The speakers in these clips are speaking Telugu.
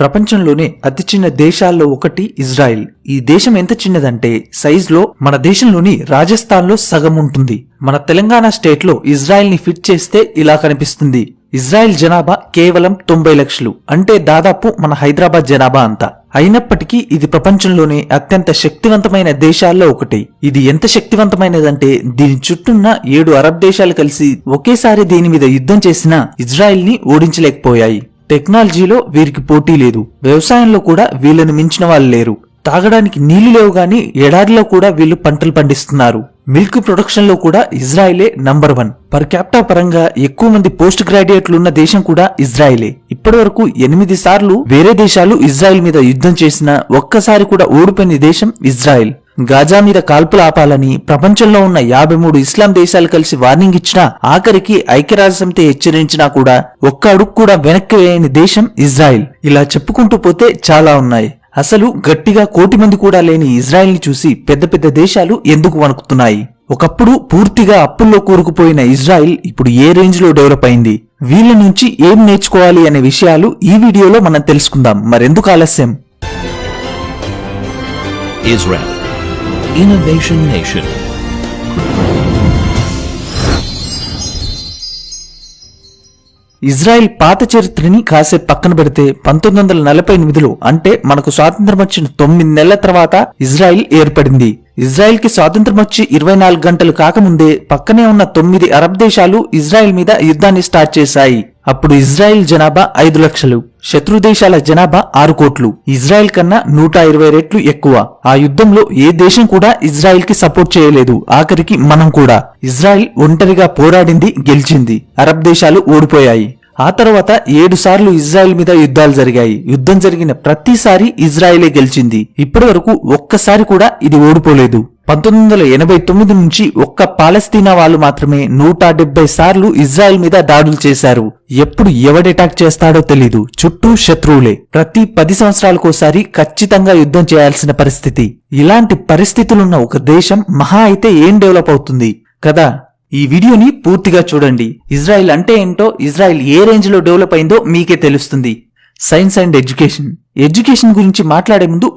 ప్రపంచంలోనే అతి చిన్న దేశాల్లో ఒకటి ఇజ్రాయిల్. ఈ దేశం ఎంత చిన్నదంటే సైజులో మన దేశంలోని రాజస్థాన్ లో సగం ఉంటుంది. మన తెలంగాణ స్టేట్ లో ఇజ్రాయిల్ ని ఫిట్ చేస్తే ఇలా కనిపిస్తుంది. ఇజ్రాయిల్ జనాభా కేవలం 90 లక్షలు, అంటే దాదాపు మన హైదరాబాద్ జనాభా అంతా. అయినప్పటికీ ఇది ప్రపంచంలోనే అత్యంత శక్తివంతమైన దేశాల్లో ఒకటి. ఇది ఎంత శక్తివంతమైనదంటే దీని చుట్టూన్న 7 అరబ్ దేశాలు కలిసి ఒకేసారి దీని మీద యుద్ధం చేసినా ఇజ్రాయిల్ ని ఓడించలేకపోయాయి. టెక్నాలజీలో వీరికి పోటీ లేదు, వ్యవసాయంలో కూడా వీళ్ళని మించిన వాళ్ళు లేరు. తాగడానికి నీళ్లు లేవు గాని ఎడారిలో కూడా వీళ్ళు పంటలు పండిస్తున్నారు. మిల్క్ ప్రొడక్షన్ లో కూడా ఇజ్రాయిలే నంబర్ 1. పర్ క్యాపిటా పరంగా ఎక్కువ మంది పోస్ట్ గ్రాడ్యుయేట్లు ఉన్న దేశం కూడా ఇజ్రాయిలే. ఇప్పటి వరకు 8 సార్లు వేరే దేశాలు ఇజ్రాయిల్ మీద యుద్ధం చేసినా ఒక్కసారి కూడా ఓడిపోయిన దేశం ఇజ్రాయిల్. గాజా మీద కాల్పులు ఆపాలని ప్రపంచంలో ఉన్న 53 ఇస్లాం దేశాలు కలిసి వార్నింగ్ ఇచ్చినా, ఆఖరికి ఐక్యరాజ్యసమితి హెచ్చరించినా కూడా ఒక్క అడుగు కూడా వెనక్కి వేయని దేశం ఇజ్రాయిల్. ఇలా చెప్పుకుంటూ పోతే చాలా ఉన్నాయి. అసలు గట్టిగా 1 కోటి మంది కూడా లేని ఇజ్రాయిల్ ని చూసి పెద్ద పెద్ద దేశాలు ఎందుకు వణుకుతున్నాయి? ఒకప్పుడు పూర్తిగా అప్పుల్లో కూరుకుపోయిన ఇజ్రాయిల్ ఇప్పుడు ఏ రేంజ్ లో డెవలప్ అయింది? వీళ్ళ నుంచి ఏం నేర్చుకోవాలి అనే విషయాలు ఈ వీడియోలో మనం తెలుసుకుందాం. మరెందుకు ఆలస్యం? Israel, Innovation Nation. ఇజ్రాయిల్ పాత చరిత్రని కాసేపు పక్కన పెడితే 1948లో అంటే మనకు స్వాతంత్రం వచ్చిన 9 నెలల తర్వాత ఇజ్రాయిల్ ఏర్పడింది. ఇజ్రాయిల్ కి స్వాతంత్రం వచ్చి 24 గంటలు కాకముందే పక్కనే ఉన్న 9 అరబ్ దేశాలు ఇజ్రాయిల్ మీద యుద్ధాన్ని స్టార్ట్ చేశాయి. అప్పుడు ఇజ్రాయిల్ జనాభా 5 లక్షలు, శత్రు దేశాల జనాభా 6 కోట్లు. ఇజ్రాయిల్ కన్నా 120 రెట్లు ఎక్కువ. ఆ యుద్ధంలో ఏ దేశం కూడా ఇజ్రాయిల్ కి సపోర్ట్ చేయలేదు, ఆఖరికి మనం కూడా. ఇజ్రాయిల్ ఒంటరిగా పోరాడింది, గెలిచింది. అరబ్ దేశాలు ఓడిపోయాయి. ఆ తర్వాత 7 సార్లు ఇజ్రాయిల్ మీద యుద్ధాలు జరిగాయి. యుద్ధం జరిగిన ప్రతిసారి ఇజ్రాయిలే గెలిచింది. ఇప్పటి వరకు ఒక్కసారి కూడా ఇది ఓడిపోలేదు. 1989 నుంచి ఒక్క పాలస్తీనా వాళ్ళు మాత్రమే 170 సార్లు ఇజ్రాయిల్ మీద దాడులు చేశారు. ఎప్పుడు ఎవడు అటాక్ చేస్తాడో తెలీదు, చుట్టూ శత్రువులే. ప్రతి 10 సంవత్సరాలకోసారి ఖచ్చితంగా యుద్ధం చేయాల్సిన పరిస్థితి. ఇలాంటి పరిస్థితులున్న ఒక దేశం మహా అయితే ఏం డెవలప్ అవుతుంది కదా? ఈ వీడియోని పూర్తిగా చూడండి. ఇజ్రాయిల్ అంటే ఏంటో, ఇజ్రాయిల్ ఏ రేంజ్ లో డెవలప్ అయిందో మీకే తెలుస్తుంది. సైన్స్ అండ్ ఎడ్యుకేషన్ గురించి మాట్లాడే ముందు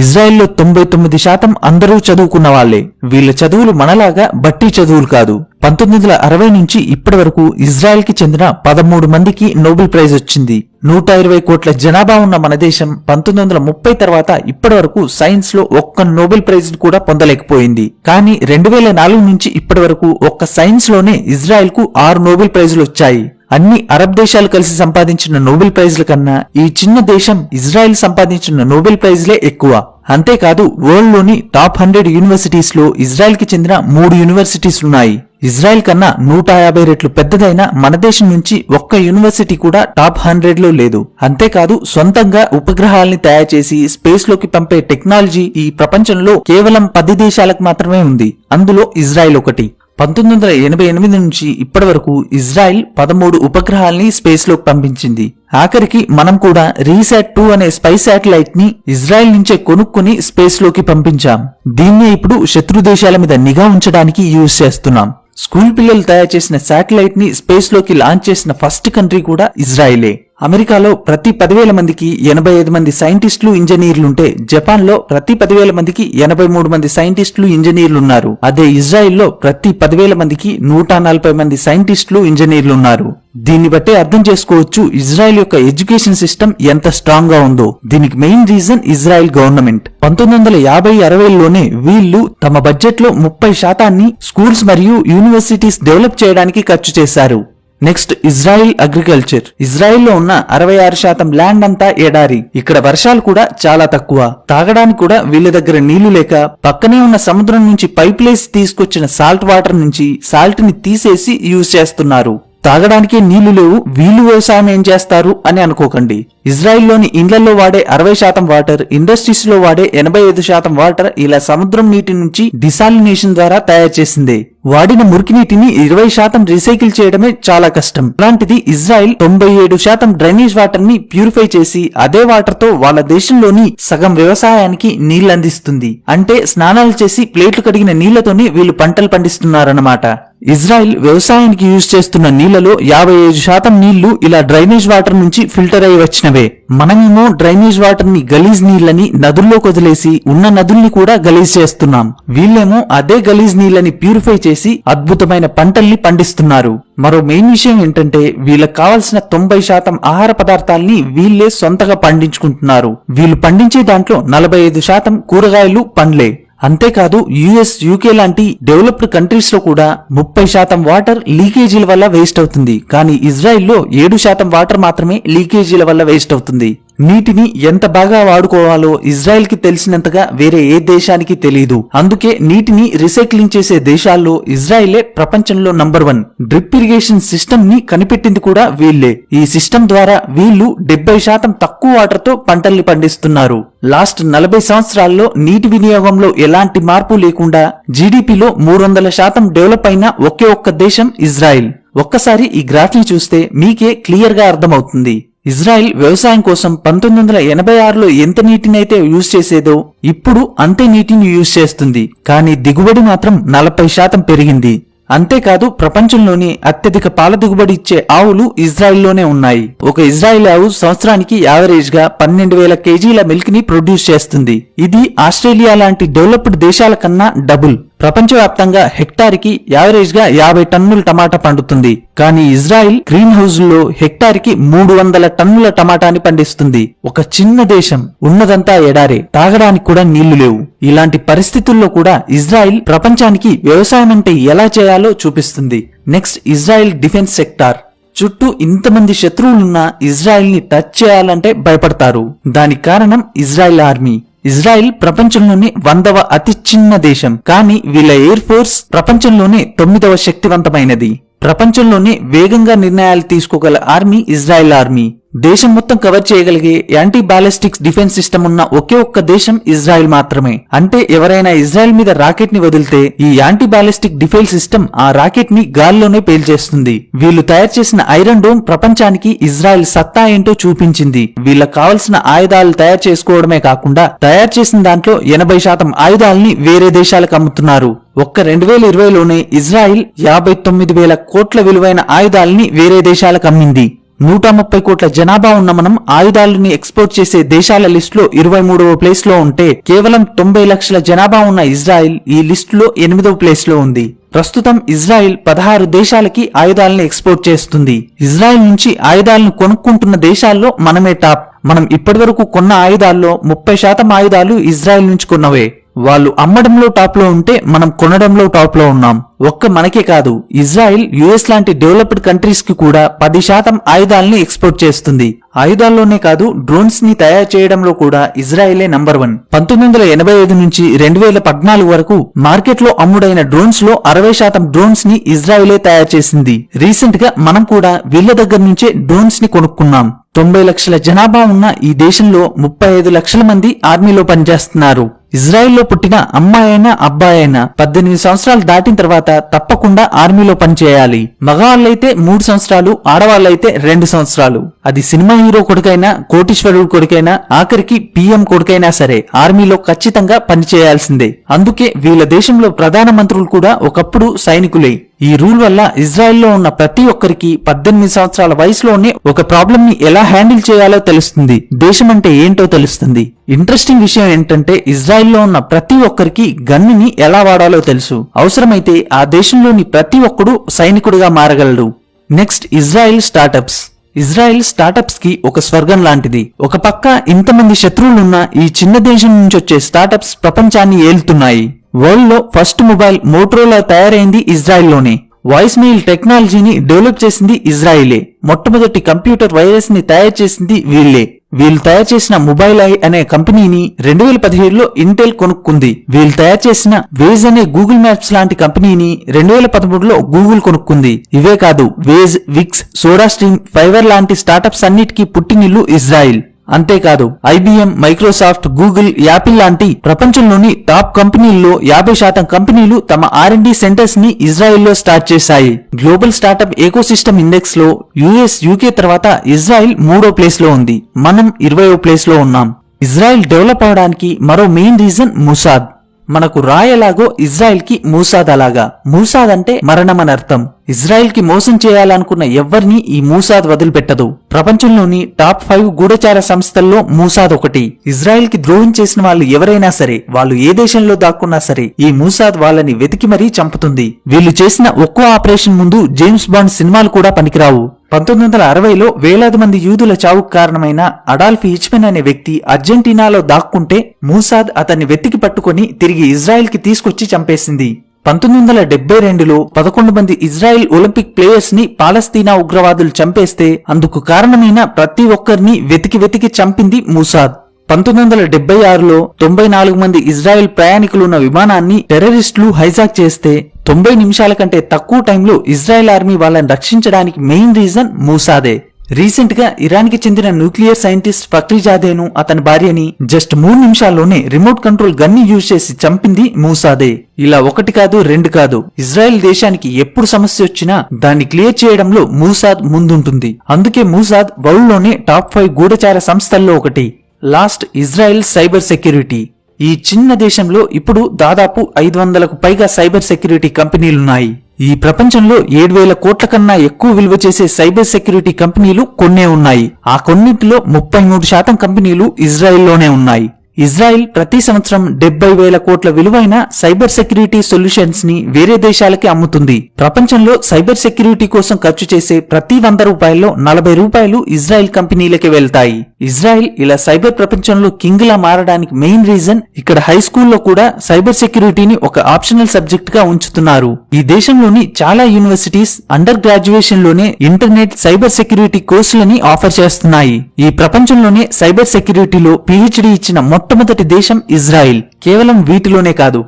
ఇజ్రాయిల్లో 99% అందరూ చదువుకున్న వాళ్లే. వీళ్ళ చదువులు మనలాగా బట్టి చదువులు కాదు. 1960 నుంచి ఇప్పటి వరకు ఇజ్రాయిల్ కి చెందిన 13 మందికి నోబెల్ ప్రైజ్ వచ్చింది. 120 కోట్ల జనాభా ఉన్న మన దేశం 1930 తర్వాత ఇప్పటి వరకు సైన్స్ లో ఒక్క నోబెల్ ప్రైజ్ కూడా పొందలేకపోయింది. కానీ 2004 నుంచి ఇప్పటి వరకు ఒక్క సైన్స్ లోనే ఇజ్రాయిల్ కు 6 నోబెల్ ప్రైజులు వచ్చాయి. అన్ని అరబ్ దేశాలు కలిసి సంపాదించిన నోబెల్ ప్రైజ్ల కన్నా ఈ చిన్న దేశం ఇజ్రాయిల్ సంపాదించిన నోబెల్ ప్రైజ్లే ఎక్కువ. అంతేకాదు వరల్డ్ లోని టాప్ 100 యూనివర్సిటీస్ లో ఇజ్రాయిల్ కి చెందిన 3 యూనివర్సిటీస్ ఉన్నాయి. ఇజ్రాయిల్ కన్నా 150 రెట్లు పెద్దదైన మన దేశం నుంచి ఒక్క యూనివర్సిటీ కూడా టాప్ 100 లో లేదు. అంతేకాదు సొంతంగా ఉపగ్రహాల్ని తయారు చేసి స్పేస్ లోకి పంపే టెక్నాలజీ ఈ ప్రపంచంలో కేవలం 10 దేశాలకు మాత్రమే ఉంది. అందులో ఇజ్రాయిల్ ఒకటి. 1988 నుంచి ఇప్పటి వరకు ఇజ్రాయిల్ 13 ఉపగ్రహాల్ని స్పేస్ లోకి పంపించింది. ఆఖరికి మనం కూడా రీసాట్ 2 అనే స్పై శాటిలైట్ ని ఇజ్రాయిల్ నుంచే కొనుక్కుని స్పేస్ లోకి పంపించాం. దీన్నే ఇప్పుడు శత్రు దేశాల మీద నిఘా ఉంచడానికి యూజ్ చేస్తున్నాం. స్కూల్ పిల్లలు తయారు చేసిన శాటిలైట్ ని స్పేస్ లోకి లాంచ్ చేసిన ఫస్ట్ కంట్రీ కూడా ఇజ్రాయిలే. అమెరికాలో ప్రతి 10,000 మందికి 85 మంది సైంటిస్టులు, ఇంజనీర్లుంటే జపాన్ లో ప్రతి 10,000 మందికి 83 మంది సైంటిస్టులు, ఇంజనీర్లున్నారు. అదే ఇజ్రాయిల్లో ప్రతి 10,000 మందికి 140 మంది సైంటిస్టులు, ఇంజనీర్లున్నారు. దీన్ని బట్టే అర్థం చేసుకోవచ్చు ఇజ్రాయిల్ యొక్క ఎడ్యుకేషన్ సిస్టమ్ ఎంత స్ట్రాంగ్ గా ఉందో. దీనికి మెయిన్ రీజన్ ఇజ్రాయిల్ గవర్నమెంట్. 1950-60లోనే వీళ్లు తమ బడ్జెట్ లో 30% స్కూల్స్ మరియు యూనివర్సిటీస్ డెవలప్ చేయడానికి ఖర్చు చేశారు. Next Israel agriculture. ఇజ్రాయిల్లో ఉన్న 66% ల్యాండ్ అంతా ఎడారి. ఇక్కడ వర్షాలు కూడా చాలా తక్కువ. తాగడానికి కూడా వీళ్ళ దగ్గర నీళ్లు లేక పక్కనే ఉన్న సముద్రం నుంచి పైప్లేసి తీసుకొచ్చిన సాల్ట్ వాటర్ నుంచి సాల్ట్ ని తీసేసి యూజ్ చేస్తున్నారు. తాగడానికే నీళ్లు లేవు, వీళ్ళు వ్యవసాయం ఏం చేస్తారు అని అనుకోకండి. ఇజ్రాయిల్లోని ఇండ్లలో వాడే 60% వాటర్, ఇండస్ట్రీస్ లో వాడే 85% వాటర్ ఇలా సముద్రం నీటి నుంచి డిసాలినేషన్ ద్వారా తయారు చేసిందే. వాడిన మురికి నీటిని 20% రీసైకిల్ చేయడమే చాలా కష్టం. అలాంటిది ఇజ్రాయిల్ 97% డ్రైనేజ్ వాటర్ ని ప్యూరిఫై చేసి అదే వాటర్ తో వాళ్ళ దేశంలోని సగం వ్యవసాయానికి నీళ్లందిస్తుంది. అంటే స్నానాలు చేసి ప్లేట్లు కడిగిన నీళ్లతోనే వీళ్ళు పంటలు పండిస్తున్నారన్నమాట. ఇజ్రాయిల్ వ్యవసాయానికి యూజ్ చేస్తున్న నీళ్లలో 55% నీళ్లు ఇలా డ్రైనేజ్ వాటర్ నుంచి ఫిల్టర్ అయి వచ్చినవే. మనమేమో డ్రైనేజ్ వాటర్ ని గలీజ్ నీళ్లని నదుల్లోకి వదిలేసి ఉన్న నదుల్ని కూడా గలీజ్ చేస్తున్నాం. వీళ్ళేమో అదే గలీజ్ నీళ్లని ప్యూరిఫై చేసి అద్భుతమైన పంటల్ని పండిస్తున్నారు. మరో మెయిన్ విషయం ఏంటంటే వీళ్ళకి కావాల్సిన 90% ఆహార పదార్థాల్ని వీళ్ళే సొంతగా పండించుకుంటున్నారు. వీళ్ళు పండించే దాంట్లో 45% కూరగాయలు, పండ్లే. అంతేకాదు యుఎస్, యూకే లాంటి డెవలప్డ్ కంట్రీస్ లో కూడా 30% వాటర్ లీకేజీల వల్ల వేస్ట్ అవుతుంది. కానీ ఇజ్రాయెల్లో 7% వాటర్ మాత్రమే లీకేజీల వల్ల వేస్ట్ అవుతుంది. నీటిని ఎంత బాగా వాడుకోవాలో ఇజ్రాయెల్ కి తెలిసినంతగా వేరే ఏ దేశానికి తెలియదు. అందుకే నీటిని రీసైక్లింగ్ చేసే దేశాల్లో ఇజ్రాయెలే ప్రపంచంలో నంబర్ 1. డ్రిప్ ఇరిగేషన్ సిస్టమ్ ని కనిపెట్టింది కూడా వీళ్లే. ఈ సిస్టమ్ ద్వారా వీళ్లు 70% తక్కువ వాటర్ తో పంటల్ని పండిస్తున్నారు. లాస్ట్ 40 సంవత్సరాల్లో నీటి వినియోగంలో ఎలాంటి మార్పు లేకుండా జీడీపీలో 300% డెవలప్ అయిన ఒకే ఒక్క దేశం ఇజ్రాయెల్. ఒక్కసారి ఈ గ్రాఫ్ ని చూస్తే మీకే క్లియర్ గా అర్థమవుతుంది. ఇజ్రాయెల్ వ్యవసాయం కోసం 1986లో ఎంత నీటినైతే యూజ్ చేసేదో ఇప్పుడు అంతే నీటిని యూజ్ చేస్తుంది. కానీ దిగుబడి మాత్రం 40% పెరిగింది. అంతేకాదు ప్రపంచంలోని అత్యధిక పాల దిగుబడి ఇచ్చే ఆవులు ఇజ్రాయెల్లోనే ఉన్నాయి. ఒక ఇజ్రాయెల్ ఆవు సంవత్సరానికి యావరేజ్ గా 12,000 కేజీల మిల్క్ ని ప్రొడ్యూస్ చేస్తుంది. ఇది ఆస్ట్రేలియా లాంటి డెవలప్డ్ దేశాల కన్నా డబుల్. ప్రపంచవ్యాప్తంగా హెక్టార్కి యావరేజ్ గా 50 టన్నుల టమాటా పండుతుంది. కానీ ఇజ్రాయెల్ గ్రీన్ హౌస్ లో హెక్టార్కి 300 టన్నుల టమాటాని పండిస్తుంది. ఒక చిన్న దేశం, ఉన్నదంతా ఎడారే, తాగడానికి కూడా నీళ్లు లేవు. ఇలాంటి పరిస్థితుల్లో కూడా ఇజ్రాయెల్ ప్రపంచానికి వ్యవసాయం అంటే ఎలా చేయాలో చూపిస్తుంది. Next Israel defence sector. చుట్టూ ఇంతమంది శత్రువులున్నా ఇజ్రాయెల్ ని టచ్ చేయాలంటే భయపడతారు. దానికి కారణం ఇజ్రాయెల్ ఆర్మీ. ఇజ్రాయెల్ ప్రపంచంలోనే 100వ అతి చిన్న దేశం. కానీ వీళ్ళ ఎయిర్ ఫోర్స్ ప్రపంచంలోనే 9వ శక్తివంతమైనది. ప్రపంచంలోనే వేగంగా నిర్ణయాలు తీసుకోగల ఆర్మీ ఇజ్రాయెల్ ఆర్మీ. దేశం మొత్తం కవర్ చేయగలిగే యాంటీ బాలిస్టిక్స్ డిఫెన్స్ సిస్టమ్ ఉన్న ఒకే ఒక్క దేశం ఇజ్రాయెల్ మాత్రమే. అంటే ఎవరైనా ఇజ్రాయెల్ మీద రాకెట్ ని వదిలితే ఈ యాంటీ బాలిస్టిక్ డిఫెన్స్ సిస్టమ్ ఆ రాకెట్ ని గాల్లోనే పేల్చేస్తుంది. వీళ్ళు తయారు చేసిన ఐరన్ డోమ్ ప్రపంచానికి ఇజ్రాయెల్ సత్తా ఏంటో చూపించింది. వీళ్ళకి కావలసిన ఆయుధాలు తయారు చేసుకోవడమే కాకుండా తయారు చేసిన దాంట్లో 80% ఆయుధాలని వేరే దేశాలకు అమ్ముతున్నారు. ఒక్క 2020లోనే ఇజ్రాయెల్ 59,000 కోట్ల విలువైన ఆయుధాలని వేరే దేశాలకు అమ్మింది. 130 కోట్ల జనాభా ఉన్న మనం ఆయుధాలని ఎక్స్పోర్ట్ చేసే దేశాల లిస్టులో 23వ ప్లేస్ లో ఉంటే కేవలం 90 లక్షల జనాభా ఉన్న ఇజ్రాయెల్ ఈ లిస్టులో 8వ ప్లేస్ లో ఉంది. ప్రస్తుతం ఇజ్రాయెల్ 16 దేశాలకి ఆయుధాలను ఎక్స్పోర్ట్ చేస్తుంది. ఇజ్రాయెల్ నుంచి ఆయుధాలను కొనుక్కుంటున్న దేశాల్లో మనమే టాప్. మనం ఇప్పటివరకు కొన్న ఆయుధాల్లో 30% ఆయుధాలు ఇజ్రాయెల్ నుంచి కొన్నవే. వాళ్ళు అమ్మడంలో టాప్ లో ఉంటే మనం కొనడంలో టాప్ లో ఉన్నాం. ఒక్క మనకే కాదు, ఇజ్రాయెల్ యుఎస్ లాంటి డెవలప్డ్ కంట్రీస్ కి కూడా 10% ఆయుధాలని ఎక్స్పోర్ట్ చేస్తుంది. ఆయుధాల్లోనే కాదు డ్రోన్స్ ని తయారు చేయడంలో కూడా ఇజ్రాయెలే నంబర్ 1. 1985 నుంచి 2014 వరకు మార్కెట్ లో అమ్ముడైన డ్రోన్స్ లో 60% డ్రోన్స్ ని ఇజ్రాయెలే తయారు చేసింది. రీసెంట్ గా మనం కూడా వీళ్ళ దగ్గర నుంచే డ్రోన్స్ ని కొనుక్కున్నాం. 90 లక్షల జనాభా ఉన్న ఈ దేశంలో 35 లక్షల మంది ఆర్మీలో పనిచేస్తున్నారు. ఇజ్రాయెల్లో పుట్టిన అమ్మాయైనా అబ్బాయైనా 18 సంవత్సరాలు దాటిన తర్వాత తప్పకుండా ఆర్మీలో పనిచేయాలి. మగవాళ్ళైతే 3 సంవత్సరాలు, ఆడవాళ్ళైతే 2 సంవత్సరాలు. అది సినిమా హీరో కొడుకైనా, కోటీశ్వరుడు కొడుకైనా, ఆఖరికి PM కొడుకైనా సరే ఆర్మీలో ఖచ్చితంగా పనిచేయాల్సిందే. అందుకే వీళ్ళ దేశంలో ప్రధానమంత్రులు కూడా ఒకప్పుడు సైనికులే. ఈ రూల్ వల్ల ఇజ్రాయెల్లో ఉన్న ప్రతి ఒక్కరికి 18 సంవత్సరాల వయసులోనే ఒక ప్రాబ్లం ని ఎలా హ్యాండిల్ చేయాలో తెలుస్తుంది. దేశం అంటే ఏంటో తెలుస్తుంది. ఇంట్రెస్టింగ్ విషయం ఏంటంటే ఇజ్రాయెల్లో ఉన్న ప్రతి ఒక్కరికి గన్నుని ఎలా వాడాలో తెలుసు. అవసరమైతే ఆ దేశంలోని ప్రతి ఒక్కడు సైనికుడిగా మారగలడు. Next Israel startups. Israel startups కి ఒక స్వర్గం లాంటిది. ఒక పక్క ఇంతమంది శత్రువులున్న ఈ చిన్న దేశం నుంచి వచ్చే స్టార్టప్స్ ప్రపంచాన్ని ఏలుతున్నాయి. వరల్డ్ లో ఫస్ట్ మొబైల్ మోటరోలా తయారైంది ఇజ్రాయెల్లోనే. వాయిస్ మెయిల్ టెక్నాలజీని డెవలప్ చేసింది ఇజ్రాయెలే. మొట్టమొదటి కంప్యూటర్ వైరస్ ని తయారు చేసింది వీళ్లే. వీళ్ళు తయారు చేసిన మొబైల్ ఐ అనే కంపెనీని 2017లో ఇంటెల్ కొనుక్కుంది. వీళ్ళు తయారు చేసిన వేజ్ అనే గూగుల్ మ్యాప్స్ లాంటి కంపెనీని 2013లో గూగుల్ కొనుక్కుంది. ఇవే కాదు, Waze, Wix, SodaStream, Fiverr లాంటి స్టార్టప్స్ అన్నిటికీ పుట్టినిల్లు ఇజ్రాయెల్. అంతేకాదు IBM, మైక్రోసాఫ్ట్, గూగుల్, యాపిల్ లాంటి ప్రపంచంలోని టాప్ కంపెనీల్లో 50% కంపెనీలు తమ R&D సెంటర్స్ ని ఇజ్రాయెల్లో స్టార్ట్ చేశాయి. గ్లోబల్ స్టార్టప్ ఎకోసిస్టమ్ ఇండెక్స్ లో US, UK తర్వాత ఇజ్రాయెల్ 3వ ప్లేస్ లో ఉంది. మనం 20వ ప్లేస్ లో ఉన్నాం. ఇజ్రాయెల్ డెవలప్ అవడానికి మరో మెయిన్ రీజన్ ముసాద్. మనకు రా ఎలాగో ఇజ్రాయెల్ కి మూసాద్ అలాగా. మూసాద్ అంటే మరణం అని అర్థం. ఇజ్రాయెల్ కి మోసం చేయాలనుకున్న ఎవ్వరినీ ఈ మూసాద్ వదిలిపెట్టదు. ప్రపంచంలోని టాప్ 5 గూఢచార సంస్థల్లో మూసాద్ ఒకటి. ఇజ్రాయెల్ కి ద్రోహం చేసిన వాళ్ళు ఎవరైనా సరే, వాళ్ళు ఏ దేశంలో దాక్కున్నా సరే, ఈ మూసాద్ వాళ్ళని వెతికి మరీ చంపుతుంది. వీళ్ళు చేసిన ఒక్కో ఆపరేషన్ ముందు జేమ్స్ బాండ్ సినిమాలు కూడా పనికిరావు. 1960లో వేలాది మంది యూదుల చావుకు కారణమైన అడాల్ఫ్ హిచ్మెన్ అనే వ్యక్తి అర్జెంటీనాలో దాక్కుంటే మూసాద్ అతన్ని వెతికి పట్టుకుని తిరిగి ఇజ్రాయెల్ కి తీసుకొచ్చి చంపేసింది. 1972లో 11 మంది ఇజ్రాయెల్ ఒలింపిక్ ప్లేయర్స్ ని పాలస్తీనా ఉగ్రవాదులు చంపేస్తే అందుకు కారణమైన ప్రతి ఒక్కరిని వెతికి చంపింది మూసాద్. 1976లో 94 మంది ఇజ్రాయెల్ ప్రయాణికులున్న విమానాన్ని టెర్రరిస్టులు హైజాక్ చేస్తే 90 నిమిషాల కంటే తక్కువ టైంలో ఇజ్రాయెల్ ఆర్మీ వాళ్ళని రక్షించడానికి మెయిన్ రీజన్ మూసాదే. రీసెంట్ గా ఇరాన్ కి చెందిన న్యూక్లియర్ సైంటిస్ట్ ఫక్రీజాదేను అతని భార్యని జస్ట్ 3 నిమిషాల్లోనే రిమోట్ కంట్రోల్ గన్ని యూజ్ చేసి చంపింది మూసాదే. ఇలా ఒకటి కాదు, రెండు కాదు, ఇజ్రాయెల్ దేశానికి ఎప్పుడు సమస్య వచ్చినా దాన్ని క్లియర్ చేయడంలో మూసాద్ ముందుంటుంది. అందుకే మూసాద్ వరల్డ్ లోనే టాప్ 5 గూఢచార సంస్థల్లో ఒకటి. Last Israel cyber security. ఈ చిన్న దేశంలో ఇప్పుడు దాదాపు 500కు పైగా సైబర్ సెక్యూరిటీ కంపెనీలున్నాయి. ఈ ప్రపంచంలో 7,000 కోట్ల కన్నా ఎక్కువ విలువ చేసే సైబర్ సెక్యూరిటీ కంపెనీలు కొన్నే ఉన్నాయి. ఆ కొన్నింటిలో 33% కంపెనీలు ఇజ్రాయెల్లోనే ఉన్నాయి. ఇజ్రాయెల్ ప్రతి సంవత్సరం 70,000 కోట్ల విలువైన సైబర్ సెక్యూరిటీ సొల్యూషన్స్ ని వేరే దేశాలకి అమ్ముతుంది. ప్రపంచంలో సైబర్ సెక్యూరిటీ కోసం ఖర్చు చేసే ప్రతి 100 రూపాయల్లో 40 రూపాయలు ఇజ్రాయెల్ కంపెనీలకి వెళ్తాయి. ఇజ్రాయెల్ ఇలా సైబర్ ప్రపంచంలో కింగ్ లా మారడానికి మెయిన్ రీజన్ ఇక్కడ హై స్కూల్లో కూడా సైబర్ సెక్యూరిటీని ఒక ఆప్షనల్ సబ్జెక్ట్ గా ఉంచుతున్నారు. ఈ దేశంలోని చాలా యూనివర్సిటీస్ అండర్ గ్రాడ్యుయేషన్ లోనే ఇంటర్నెట్ సైబర్ సెక్యూరిటీ కోర్సులని ఆఫర్ చేస్తున్నాయి. ఈ ప్రపంచంలోనే సైబర్ సెక్యూరిటీలో PhD ఇచ్చిన మొట్టమొదటి దేశం ఇజ్రాయెల్. కేవలం వీటిలోనే కాదు,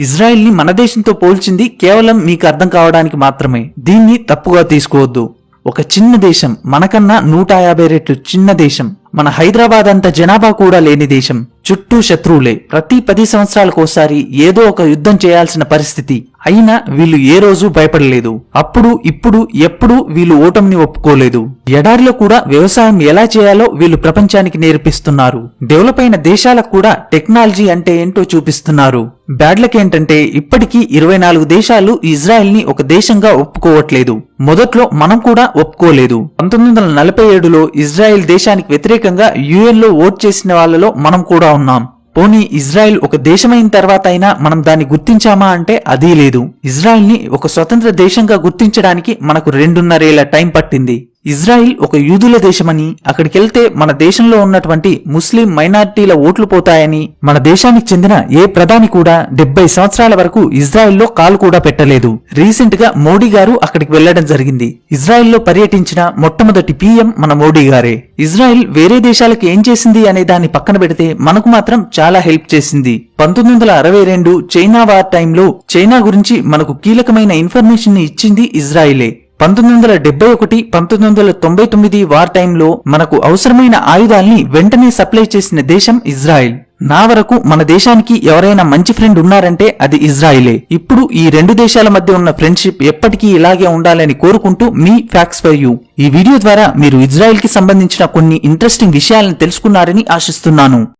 ఇజ్రాయెల్ ని మన దేశంతో పోల్చింది కేవలం మీకు అర్థం కావడానికి మాత్రమే. దీన్ని తప్పుగా తీసుకోవద్దు. ఒక చిన్న దేశం, మనకన్నా 150 రెట్లు చిన్న దేశం, మన హైదరాబాద్ అంత జనాభా కూడా లేని దేశం, చుట్టూ శత్రువులే. ప్రతి 10 సంవత్సరాలకోసారి ఏదో ఒక యుద్ధం చేయాల్సిన పరిస్థితి. అయినా వీళ్ళు ఏ రోజు భయపడలేదు. అప్పుడు ఇప్పుడు ఎప్పుడు వీళ్ళు ఓటమిని ఒప్పుకోలేదు. ఎడారిలో కూడా వ్యవసాయం ఎలా చేయాలో వీళ్ళు ప్రపంచానికి నేర్పిస్తున్నారు. డెవలప్ అయిన దేశాలకు కూడా టెక్నాలజీ అంటే ఏంటో చూపిస్తున్నారు. బ్యాడ్ లక్ ఏంటంటే ఇప్పటికీ 24 దేశాలు ఇజ్రాయెల్ ని ఒక దేశంగా ఒప్పుకోవట్లేదు. మొదట్లో మనం కూడా ఒప్పుకోలేదు. 1947లో ఇజ్రాయెల్ దేశానికి వ్యతిరేకంగా UN లో ఓట్ చేసిన వాళ్ళలో మనం కూడా ఉన్నాం. పోనీ ఇజ్రాయెల్ ఒక దేశమైన తర్వాత అయినా మనం దాన్ని గుర్తించామా అంటే అదీ లేదు. ఇజ్రాయెల్ ని ఒక స్వతంత్ర దేశంగా గుర్తించడానికి మనకు 2.5 ఏళ్ల టైం పట్టింది. ఇజ్రాయెల్ ఒక యూదుల దేశమని, అక్కడికెళ్తే మన దేశంలో ఉన్నటువంటి ముస్లిం మైనారిటీల ఓట్లు పోతాయని మన దేశానికి చెందిన ఏ ప్రధాని కూడా 70 సంవత్సరాల వరకు ఇజ్రాయెల్లో కాలు కూడా పెట్టలేదు. రీసెంట్ గా మోడీ గారు అక్కడికి వెళ్లడం జరిగింది. ఇజ్రాయెల్లో పర్యటించిన మొట్టమొదటి PM మన మోడీ గారే. ఇజ్రాయెల్ వేరే దేశాలకు ఏం చేసింది అనే దాన్ని పక్కన పెడితే మనకు మాత్రం చాలా హెల్ప్ చేసింది. 1962 చైనా వార్ టైంలో చైనా గురించి మనకు కీలకమైన ఇన్ఫర్మేషన్ ని ఇచ్చింది ఇజ్రాయెలే. 1971, 1999 వార్ టైంలో మనకు అవసరమైన ఆయుధాల్ని వెంటనే సప్లై చేసిన దేశం ఇజ్రాయెల్. నా వరకు మన దేశానికి ఎవరైనా మంచి ఫ్రెండ్ ఉన్నారంటే అది ఇజ్రాయెలే. ఇప్పుడు ఈ 2 దేశాల మధ్య ఉన్న ఫ్రెండ్షిప్ ఎప్పటికీ ఇలాగే ఉండాలని కోరుకుంటూ మీ ఫ్యాక్ట్స్ ఫర్ యూ. ఈ వీడియో ద్వారా మీరు ఇజ్రాయెల్ కి సంబంధించిన కొన్ని ఇంట్రెస్టింగ్ విషయాలను తెలుసుకున్నారని ఆశిస్తున్నాను.